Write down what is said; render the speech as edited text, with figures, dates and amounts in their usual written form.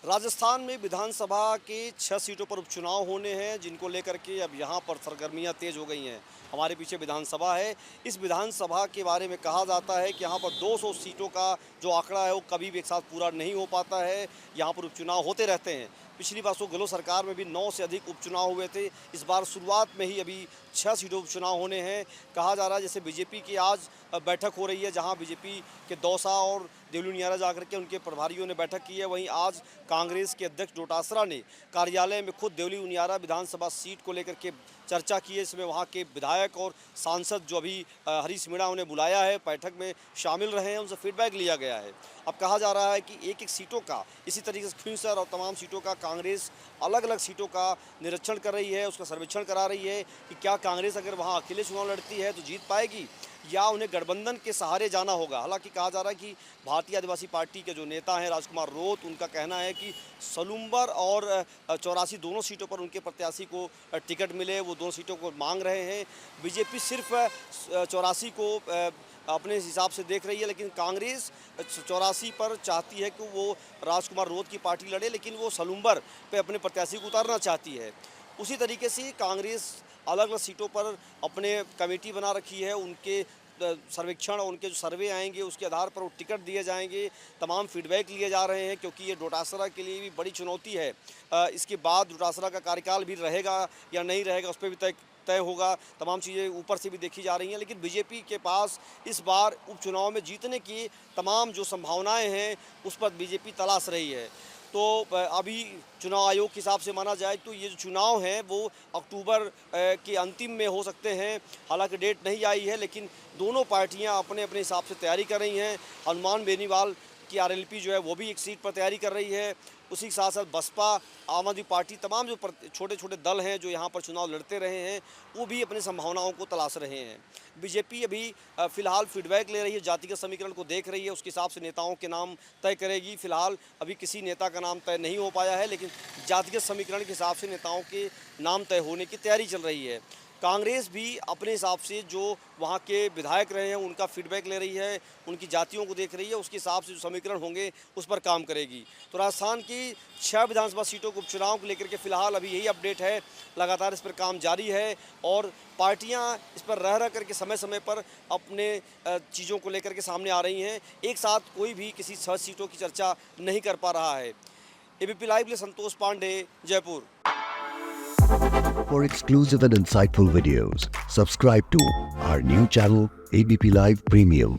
राजस्थान में विधानसभा के 6 सीटों पर उपचुनाव होने हैं, जिनको लेकर के अब यहाँ पर सरगर्मियाँ तेज हो गई हैं। हमारे पीछे विधानसभा है। इस विधानसभा के बारे में कहा जाता है कि यहाँ पर 200 सीटों का जो आंकड़ा है वो कभी भी एक साथ पूरा नहीं हो पाता है। यहाँ पर उपचुनाव होते रहते हैं। पिछली बार गहलोत सरकार में भी 9 से अधिक उपचुनाव हुए थे। इस बार शुरुआत में ही अभी 6 सीटों उपचुनाव होने हैं। कहा जा रहा है जैसे बीजेपी की आज बैठक हो रही है, जहां बीजेपी के दौसा और देवली नियारा जाकर के उनके प्रभारियों ने बैठक की है। वहीं आज कांग्रेस के अध्यक्ष डोटासरा ने कार्यालय में खुद देवली नियारा विधानसभा सीट को लेकर के चर्चा की है। इसमें वहाँ के विधायक और सांसद जो अभी हरीश मीणा उन्हें बुलाया है, बैठक में शामिल रहे हैं, उनसे फीडबैक लिया गया है। अब कहा जा रहा है कि एक एक सीटों का इसी तरीके से फ्यूचर और तमाम सीटों का कांग्रेस अलग अलग सीटों का निरीक्षण कर रही है, उसका सर्वेक्षण करा रही है कि क्या कांग्रेस अगर वहाँ अकेले चुनाव लड़ती है तो जीत पाएगी या उन्हें गठबंधन के सहारे जाना होगा। हालांकि कहा जा रहा है कि भारतीय आदिवासी पार्टी के जो नेता हैं राजकुमार रोत, उनका कहना है कि सलूम्बर और 84 दोनों सीटों पर उनके प्रत्याशी को टिकट मिले, वो दोनों सीटों को मांग रहे हैं। बीजेपी सिर्फ 84 को अपने हिसाब से देख रही है, लेकिन कांग्रेस 84 पर चाहती है कि वो राजकुमार रोत की पार्टी लड़े, लेकिन वो सलूम्बर पे अपने प्रत्याशी को उतारना चाहती है। उसी तरीके से कांग्रेस अलग अलग सीटों पर अपने कमेटी बना रखी है। उनके सर्वेक्षण और उनके जो सर्वे आएंगे उसके आधार पर वो टिकट दिए जाएंगे। तमाम फीडबैक लिए जा रहे हैं, क्योंकि ये डोटासरा के लिए भी बड़ी चुनौती है। इसके बाद डोटासरा का कार्यकाल भी रहेगा या नहीं रहेगा, उस पर भी तय होगा। तमाम चीज़ें ऊपर से भी देखी जा रही हैं, लेकिन बीजेपी के पास इस बार उपचुनाव में जीतने की तमाम जो संभावनाएं हैं उस पर बीजेपी तलाश रही है। तो अभी चुनाव आयोग के हिसाब से माना जाए तो ये जो चुनाव हैं वो अक्टूबर के अंतिम में हो सकते हैं। हालांकि डेट नहीं आई है, लेकिन दोनों पार्टियां अपने अपने हिसाब से तैयारी कर रही हैं। हनुमान बेनीवाल की आरएलपी जो है वो भी एक सीट पर तैयारी कर रही है। उसी के साथ साथ बसपा, आम आदमी पार्टी, तमाम जो छोटे छोटे दल हैं जो यहाँ पर चुनाव लड़ते रहे हैं वो भी अपनी संभावनाओं को तलाश रहे हैं। बीजेपी अभी फ़िलहाल फीडबैक ले रही है, जातिगत समीकरण को देख रही है, उसके हिसाब से नेताओं के नाम तय करेगी। फ़िलहाल अभी किसी नेता का नाम तय नहीं हो पाया है, लेकिन जातिगत समीकरण के हिसाब से नेताओं के नाम तय होने की तैयारी चल रही है। कांग्रेस भी अपने हिसाब से जो वहाँ के विधायक रहे हैं उनका फीडबैक ले रही है, उनकी जातियों को देख रही है, उसके हिसाब से जो समीकरण होंगे उस पर काम करेगी। तो राजस्थान की 6 विधानसभा सीटों के उपचुनाव को लेकर के फ़िलहाल अभी यही अपडेट है। लगातार इस पर काम जारी है और पार्टियां इस पर रह करके समय समय पर अपने चीज़ों को लेकर के सामने आ रही हैं। एक साथ कोई भी किसी 6 सीटों की चर्चा नहीं कर पा रहा है। एबीपी लाइव के लिए Santosh Pandey, Jaipur. For exclusive and insightful videos, subscribe to our new channel ABP Live Premium.